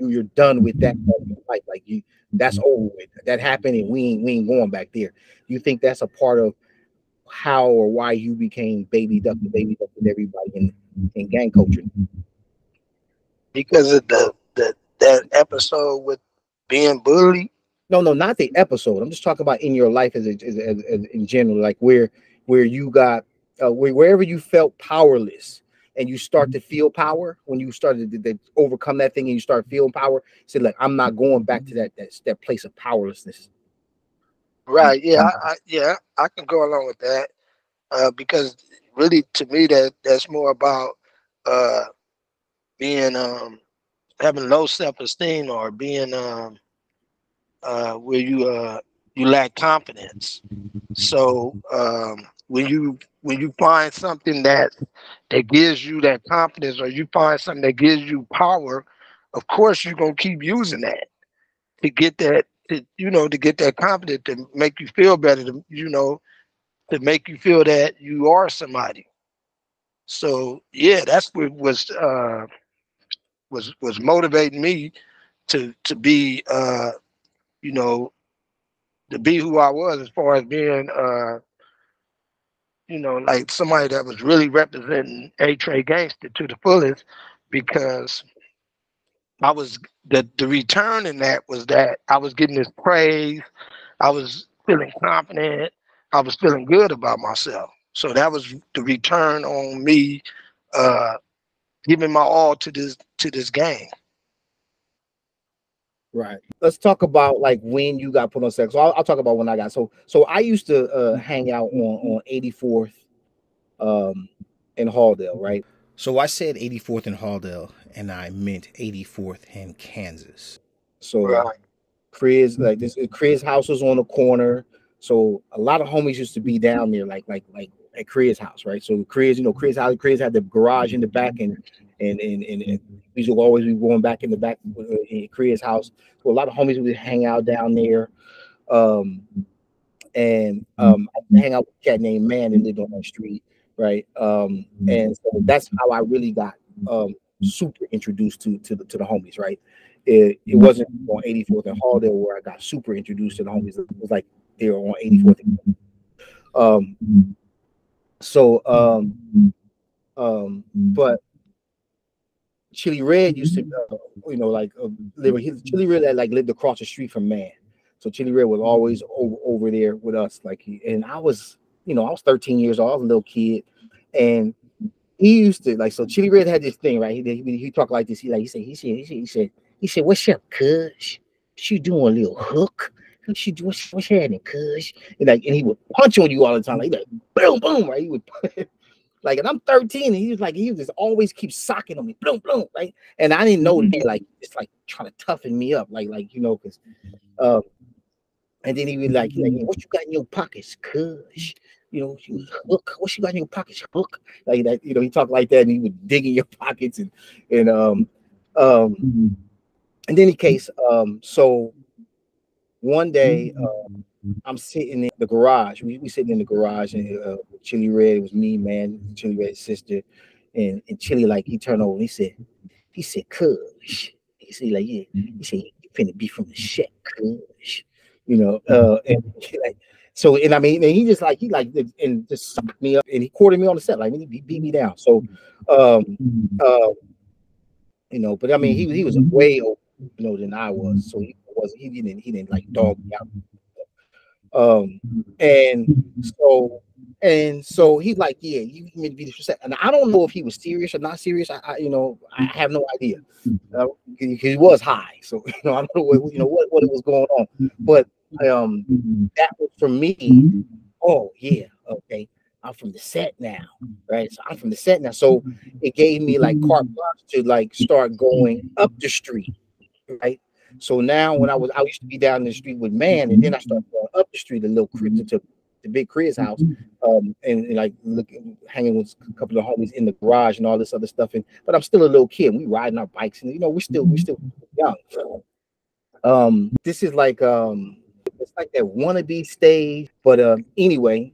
you're done with that part of your life. Like that's over with. That happened, and we ain't going back there. You think that's a part of how or why you became baby duck with everybody in gang culture? Because of that episode with being bullied. No, not the episode. I'm just talking about in your life as in general, like where you got wherever you felt powerless and you start to feel power when you started to overcome that thing and you start feeling power. Say like, I'm not going back to that place of powerlessness. Right. Yeah. I can go along with that. Because really, to me, that's more about being having low self-esteem, or being where you lack confidence. So when you find something that gives you that confidence, or you find something that gives you power, of course you're gonna keep using that to get that, to get that confidence, to make you feel better, to make you feel that you are somebody. So yeah, that's what was motivating me to be you know to be who I was, as far as being like somebody that was really representing Eight Trey Gangster to the fullest, because I was the return in that was that I was getting this praise, I was feeling confident, I was feeling good about myself. So that was the return on me uh giving my all to this game. Right. Let's talk about like when you got put on sex. So I'll talk about when I got so I used to hang out on 84th in Halldale, right? So I said 84th in Halldale and I meant 84th in Kansas. So Right. Chris, like this Chris house was on the corner. So a lot of homies used to be down there like at Chris house, right? So Chris, Chris house, Chris had the garage in the back, and we used to always be going back in the back in Chris house. So a lot of homies would hang out down there. I hang out with a cat named Man that lived on that street, right? And so that's how I really got super introduced to the homies, right? It wasn't on 84th and Halldale where I got super introduced to the homies. It was like they were on 84th. But Chili Red used to, Chili Red like lived across the street from Man. So Chili Red was always over there with us. And I was, I was 13 years old, I was a little kid, and he used to so Chili Red had this thing, right? He talked like this. He said, "What's up, cuz? She doing a little hook? What's happening, cuz?" And he would punch on you all the time, like boom, boom, right? He would and I'm 13, and he was just always keep socking on me, boom, boom, right? And I didn't know that it's trying to toughen me up, because and then he would what you got in your pockets, cuz? Hook. What you got in your pockets, hook? Like that, he talked like that, and he would dig in your pockets and in any case, so one day I'm sitting in the garage. We sitting in the garage, and Chili Red, it was me, Man, Chili Red's sister, and Chili, he turned over and he said, "Cuz." He said, yeah. He said, "You finna be from the shack, cuz." And so, and I mean, and he just and just sucked me up, and he quartered me on the set, he beat me down. So, but I mean, he was way older, than I was, so he didn't dog me out. And so he's like, "Yeah, you meant to be disrespectful." And I don't know if he was serious or not serious. I have no idea. He was high, so I don't know what it was going on. But that was for me. Oh yeah, okay. I'm from the set now, right? So I'm from the set now. So it gave me carte blanche to start going up the street, right? So now when I used to be down in the street with Man, and then I started going up the street, a little Crips, into the big Chris house, and hanging with a couple of homies in the garage and all this other stuff. But I'm still a little kid. We riding our bikes, and we're still young. This is it's like that wannabe stage. But anyway,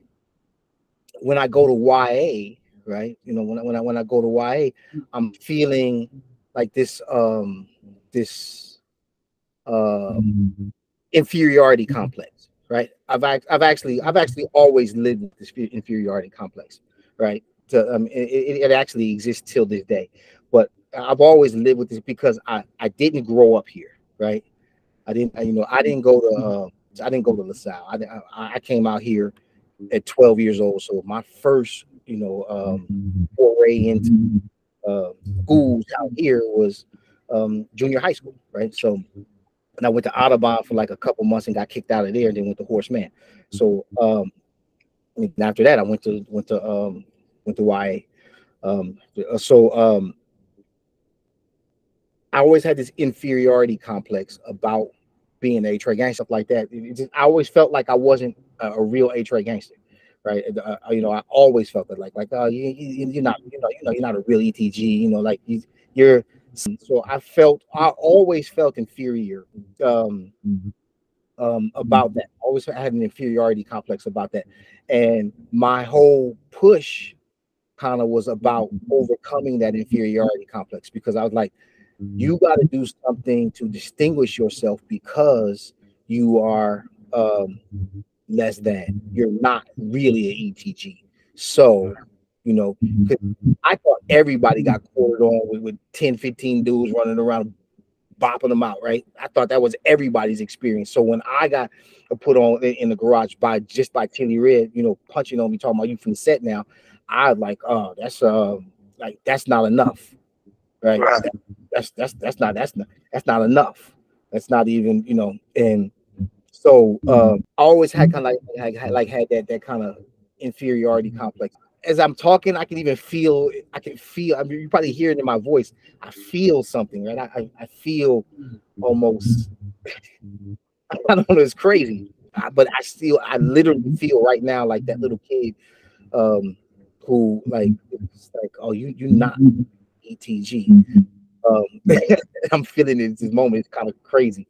when I go to YA, right? When I go to YA, I'm feeling like this this inferiority complex, right? I've actually always lived with this inferiority complex, right? It actually exists till this day, but I've always lived with this because I didn't grow up here, right? I didn't go to LaSalle. I came out here at 12 years old, so my first foray into schools out here was junior high school, right? So, and I went to Audubon for like a couple months and got kicked out of there, and then went to Horseman. So and after that, I went to YA. I always had this inferiority complex about being Eight Trey Gangster, stuff like that. I always felt like I wasn't a real Eight Trey Gangster, right? I always felt that like oh, you're not you're not a real ETG, like you're. So I always felt inferior about that. I always had an inferiority complex about that, and my whole push kind of was about overcoming that inferiority complex, because I was like, you got to do something to distinguish yourself because you are less than. You're not really an ETG. So, I thought everybody got quartered on with 10, 15 dudes running around bopping them out, right? I thought that was everybody's experience. So when I got put on in the garage by Tilly Red, punching on me, talking about you from the set now, I was like, oh, that's not enough, right? That's not enough. That's not even, and so I always had kind of had that kind of inferiority complex. As I'm talking, I can feel, I mean, you probably hear it in my voice. I feel something, right? I feel almost, I don't know, it's crazy. But I literally feel right now like that little kid who it's like, oh, you're not ETG. I'm feeling it at this moment. It's kind of crazy.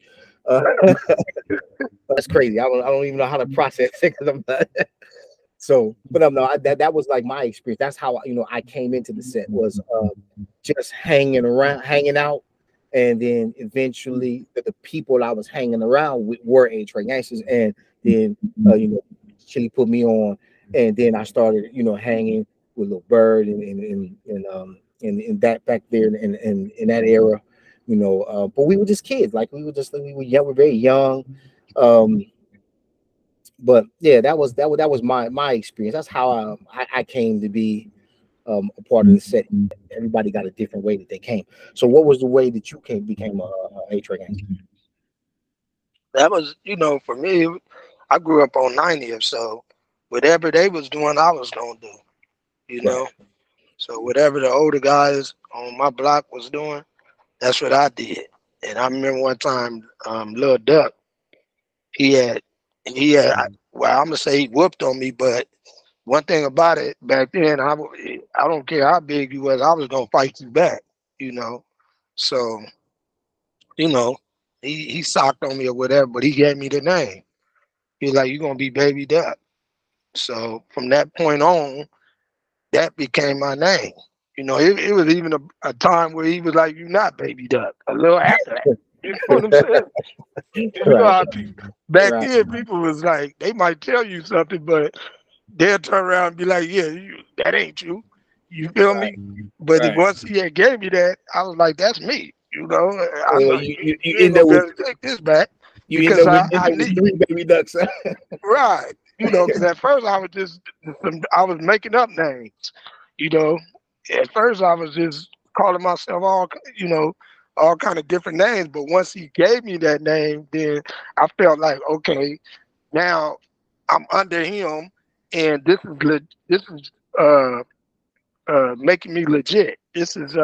That's crazy. I don't even know how to process it, because I'm not. So, but no, that was like my experience. That's how I came into the set, was just hanging out, and then eventually the people I was hanging around with were Eight Trey Gangsters, and then Chili put me on, and then I started hanging with Lil Bird and that back there in that era, but we were just kids, we were very young. But yeah, that was my experience. That's how I came to be a part of the set. Everybody got a different way that they came. So what was the way that you became a Eight Trey Gangster? That was, for me, I grew up on 90th, so whatever they was doing, I was gonna do, Right. So whatever the older guys on my block was doing, that's what I did. And I remember one time, Lil Duck, he had, well, I'm gonna say he whooped on me, but one thing about it back then, I don't care how big you was, I was gonna fight you back, So, he socked on me or whatever, but he gave me the name. He was like, "You gonna be Baby Duck." So from that point on, that became my name. It was even a time where he was like, "You not Baby Duck." A little after that, you know what I'm saying? How back then people was like, they might tell you something, but they'll turn around and be like, "Yeah, that ain't you." You feel me? But once he had gave me that, I was like, "That's me." I know you ain't gonna be able to take this back, because I need Baby Ducks. right. Because at first I was making up names. At first I was just calling myself all kind of different names. But once he gave me that name, then I felt like, okay, now I'm under him, and this is making me legit. This is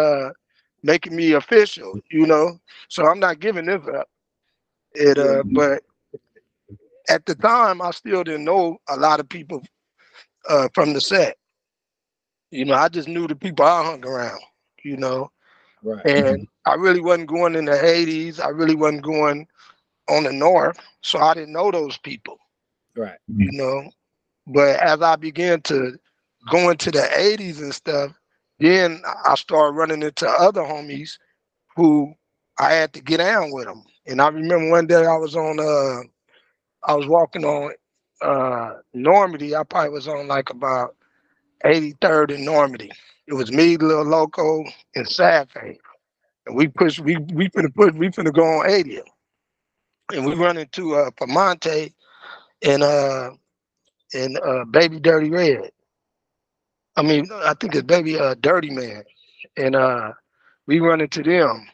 making me official. So I'm not giving this up. But at the time, I still didn't know a lot of people from the set. I just knew the people I hung around. And I really wasn't going in the 80s. I really wasn't going on the north, so I didn't know those people. Right. But as I began to go into the 80s and stuff, then I started running into other homies who I had to get down with them. And I remember one day I was walking on Normandy. I probably was on like about 83rd in Normandy. It was me, Lil Loco, and Safe. And we finna go on 80th. And we run into Pamonte and Baby Dirty Red. I mean, I think it's Baby Dirty Man. And we run into them.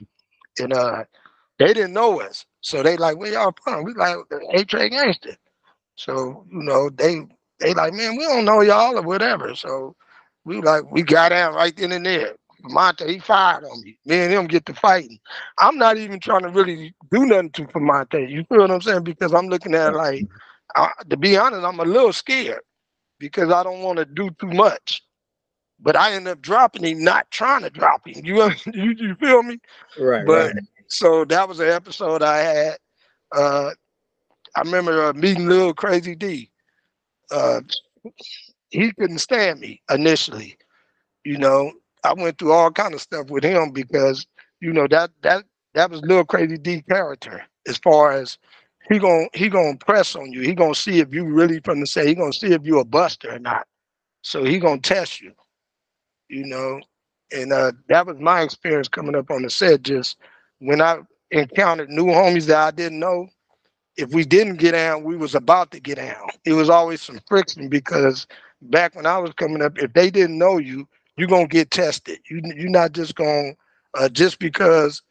And they didn't know us. So they like, where y'all from? We like, Eight Trey Gangster. So, you know, they like, man, we don't know y'all or whatever. So we got down right then and there. Monte, he fired on me. Me and him get to fighting. I'm not even trying to really do nothing to Monte. You feel what I'm saying? Because I'm looking at it like, to be honest, I'm a little scared because I don't want to do too much. But I end up dropping him, not trying to drop him. You feel me? Right, but, right. So that was an episode I had. I remember meeting Lil Crazy D. He couldn't stand me initially. You know, I went through all kind of stuff with him because, you know, that was Lil Crazy D character. As far as he gonna press on you. He gonna see if you really from the set. He gonna see if you a buster or not. So he gonna test you. You know, and that was my experience coming up on the set. Just when I encountered new homies that I didn't know, if we didn't get down, we was about to get down. It was always some friction because back when I was coming up, if they didn't know you, you're gonna get tested. You're not just gonna just because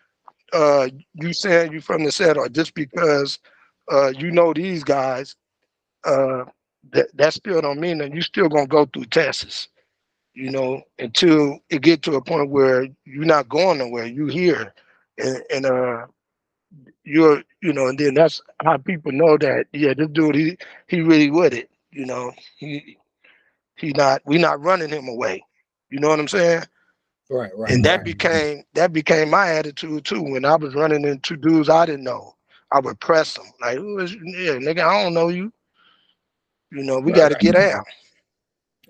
you saying you from the set or just because you know these guys, that still don't mean that you still gonna go through tests. You know, until it get to a point where you're not going nowhere, you here, and you're, you know, and then that's how people know that, yeah, this dude, he really with it, you know, we not running him away, you know what I'm saying? Right, right. And right. that became my attitude too. When I was running into dudes I didn't know, I would press them like, who is, yeah, nigga, I don't know you, you know, we got to get out.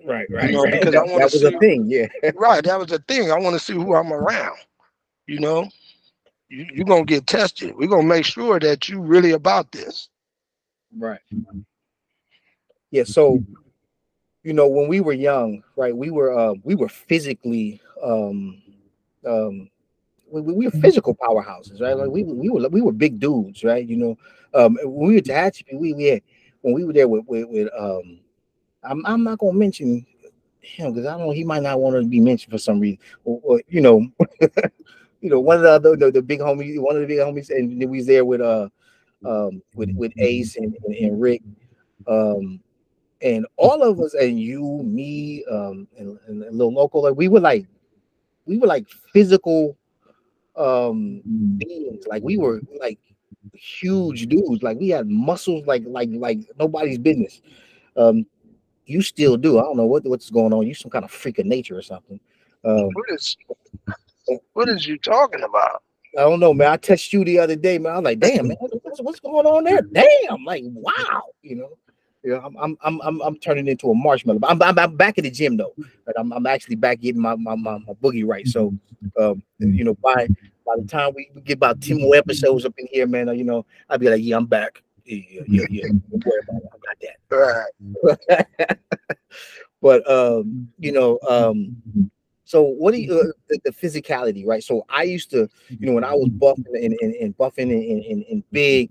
Right, You know, because I want to that was see. a thing, yeah. Right, that was a thing. I want to see who I'm around. You know, you're gonna get tested. We're gonna make sure that you really about this. Right. Yeah. So, you know, when we were young, right, we were physically we were physical powerhouses, right? Like we were big dudes, right? You know, when we were to Hatchie, we had when we were there with I'm not gonna mention him because I don't know, he might not want to be mentioned for some reason. Or you know, you know, one of the other the big homies, one of the big homies, and we was there with Ace and Rick, and all of us, and you, me, and Lil Loco, like we were like physical beings, like we were like huge dudes, like we had muscles like nobody's business. You still do. I don't know what's going on. You some kind of freak of nature or something. What is you talking about? I don't know, man. I texted you the other day, man. I was like, damn, man, what's going on there? Damn, like, wow, you know. Yeah, I'm turning into a marshmallow. I'm back at the gym though. But I'm actually back getting my boogie right. So, you know, by the time we get about 10 more episodes up in here, man, you know, I'll be like, yeah, I'm back. Yeah. Don't worry about it. I got that. But you know, so what do you the physicality, right? So I used to, you know, when I was buffing and big,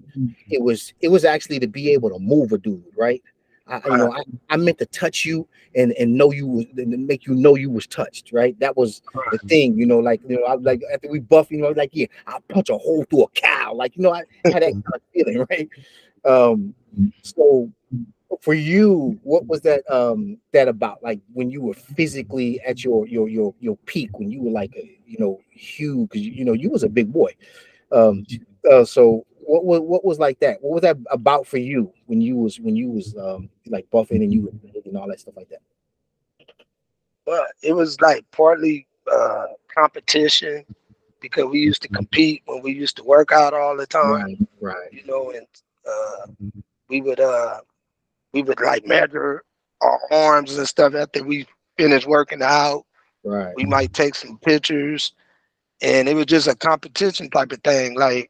it was actually to be able to move a dude, right? I meant to touch you and know you was, and make you know you was touched, right? That was the thing, you know, like, you know, I like after we buff, you know, like, yeah, I'll punch a hole through a cow, like, you know, I had that kind of feeling, right? So for you, what was that that about? Like when you were physically at your peak, when you were like you know, huge, because you know you was a big boy. So what was like that? What was that about for you when you was like buffing and you were and all that stuff like that? Well, it was like partly competition because we used to compete when we used to work out all the time. Right. You know, and we would like measure our arms and stuff after we finished working out. Right. We might take some pictures, and it was just a competition type of thing, like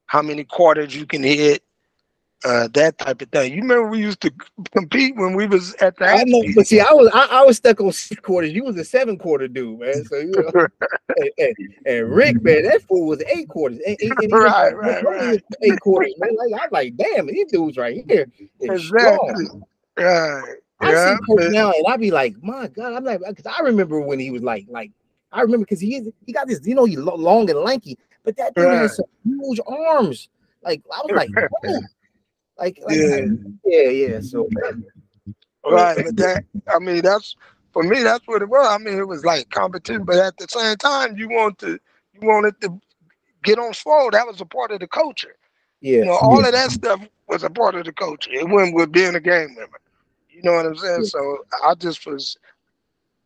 how many quarters you can hit, that type of thing. You remember we used to compete when we was at the I know, Aspie? but see, I was stuck on 6 quarters. You was a 7 quarter dude, man. So you know, and Rick, man, that fool was 8 quarters. And Right. 8 quarters, man. Like I'm like, damn, these dudes right here is Exactly. strong. Right. I see Yeah. Coach now, and I be like, my God, I'm like, because I remember when he was like I remember because he got this, you know, he's long and lanky, but that dude Right. has some huge arms. Like I was like, whoa. Yeah. yeah. So Right. But that, I mean, that's for me. That's what it was. I mean, it was like competition, but at the same time, you wanted to get on swole. That was a part of the culture. yeah, You know, all of that stuff was a part of the culture. It went with being a gang member. You know what I'm saying? yeah. So I just was,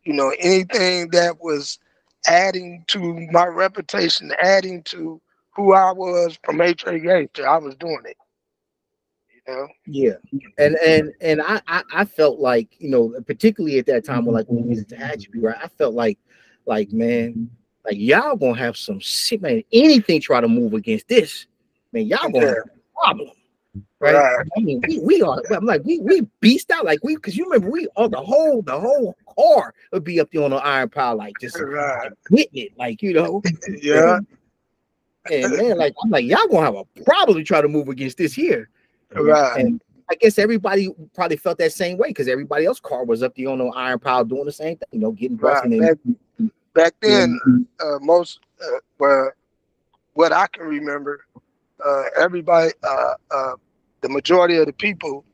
you know, anything that was adding to my reputation, adding to who I was from Eight Trey Gangster, I was doing it. You know? Yeah, and I felt like, you know, particularly at that time when we was at Hatchby, right? I felt like man, like y'all gonna have some shit, man. Anything try to move against this, man, y'all gonna have a problem, right? Right. I mean, we are. I'm like we beast out like because you remember the whole car would be up there on the iron pile like just Right. like, hitting it, like you know. Yeah. And man, like I'm like y'all gonna have a problem to try to move against this here. Right. And I guess everybody probably felt that same way because everybody else's car was up there on the iron pile doing the same thing, you know, getting busted. Right. Back then, most well, what I can remember, everybody, the majority of the people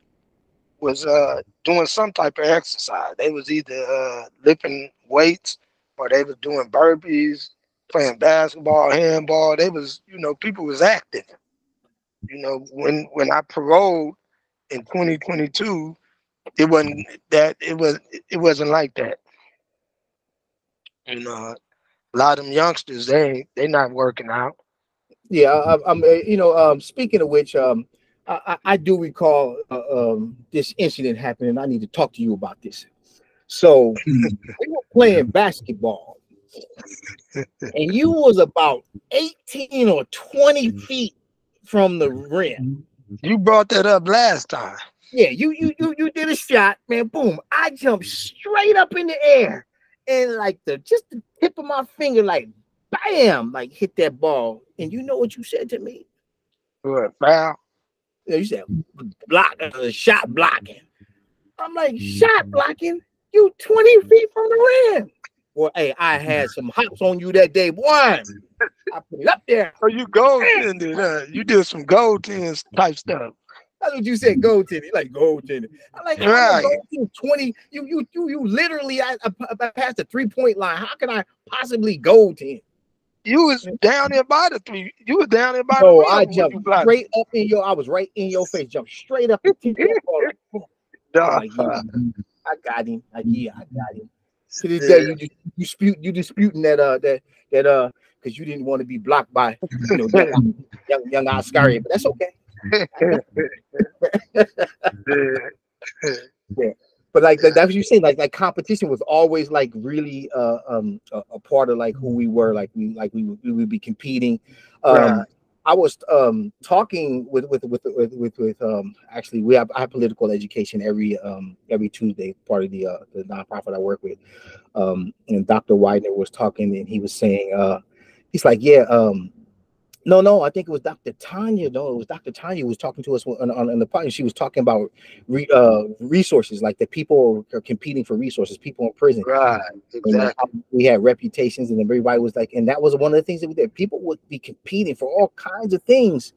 was doing some type of exercise. They was either lifting weights or they was doing burpees, playing basketball, handball. They was, you know, people was active. You know, when I paroled in 2022, it wasn't that it wasn't like that. You know, a lot of them youngsters they not working out. Yeah, I'm you know, speaking of which, I do recall this incident happening. And I need to talk to you about this. So we were playing basketball, and you was about 18 or 20 feet from the rim. You brought that up last time. Yeah, you did a shot, man. Boom! I jumped straight up in the air, and like just the tip of my finger, like bam, like hit that ball. And you know what you said to me? What, foul? Yeah, you said shot blocking. I'm like, shot blocking? You 20 feet from the rim. Well, hey, I had some hops on you that day, boy. I put it up there. So you goaltended, you did some goaltend type stuff. That's what you said, goaltending. Like goaltending. I'm like, Right. I'm a 20. You literally I passed the 3-point line. How can I possibly goaltend? You was down there by the three. You was down there by Oh, the I rim. jumped straight up in your. I was right in your face. Jumped straight up. And like, yeah, I got him. Like, yeah, I got him. To this day, you disputing that because you didn't want to be blocked by young Oscar, but that's okay. Yeah. But like that's what you saying, like competition was always like really a part of like who we were, like we would be competing. Right. I was talking with actually I have political education every Tuesday, part of the nonprofit I work with. And Dr. Widener was talking and he was saying he's like, yeah, no, I think it was Dr. Tanya. No, it was Dr. Tanya who was talking to us on the podcast. She was talking about resources, like the people are competing for resources, people in prison. Right, exactly. We had reputations, and everybody was like, and that was one of the things that we did. People would be competing for all kinds of things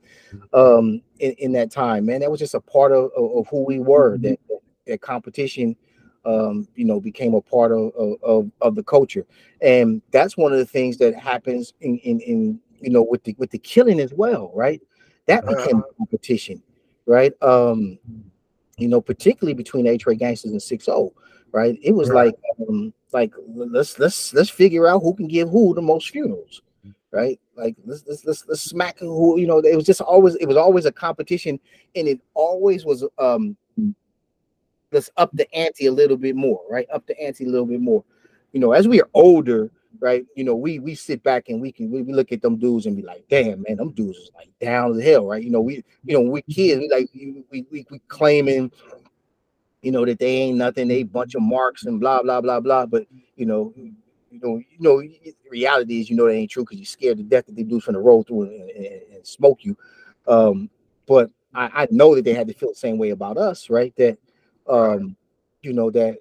in that time, man. That was just a part of who we were. That competition, became a part of the culture, and that's one of the things that happens in with the killing as well, right? That became a competition, right? Particularly between Eight Trey Gangsters and 6-0, right? It was like let's figure out who can give who the most funerals, right? Like let's smack who, it was always a competition, and it always was let's up the ante a little bit more, right? Up the ante a little bit more. As we are older, right? You know, we sit back and we look at them dudes and be like, damn, man, them dudes is like down the hill, right? You know, we kids, we claiming, you know, that they ain't nothing, they bunch of marks and blah blah blah blah. But you know, the reality is, you know, that ain't true because you're scared to death that they dudes finna roll through and smoke you. But I know that they had to feel the same way about us, right? That you know, that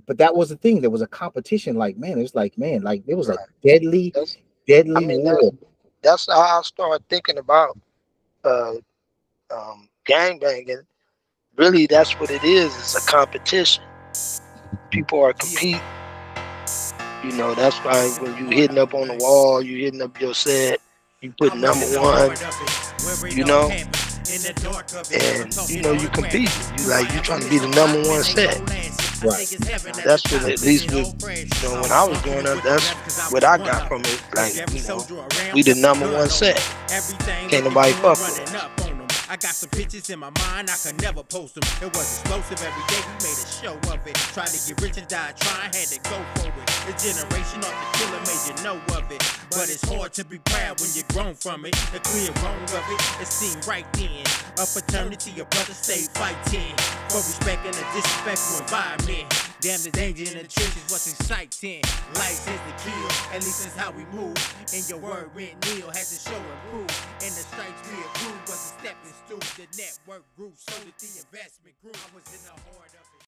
but that was the thing. There was a competition, like, man, it's like, man, like there was a deadly I mean, war. that's how I started thinking about gang banging. Really, that's what it is. It's a competition. People are competing. You know, that's why when you hitting up on the wall, you hitting up your set, you put #1, you know, and you know you compete. You trying to be the #1 set. Right. That's what, at least with, you know, when I was growing up, that's what I got from it. Like, you know, we the #1 set. Can't nobody fuck with us. I got some pictures in my mind, I could never post them. It was explosive every day, we made a show of it. Tried to get rich and died trying, had to go for it. The generation off the killer made you know of it. But it's hard to be proud when you're grown from it. The clear wrong of it, it seemed right then. A fraternity of brothers stay fighting for respect and a disrespectful environment. Damn, the danger in the trenches was exciting. Life is the kill, at least that's how we move. And your word went nil, had to show and prove. And the stripes we approved was a stepping stool. The network grew, so did the investment grew. I was in the heart of it.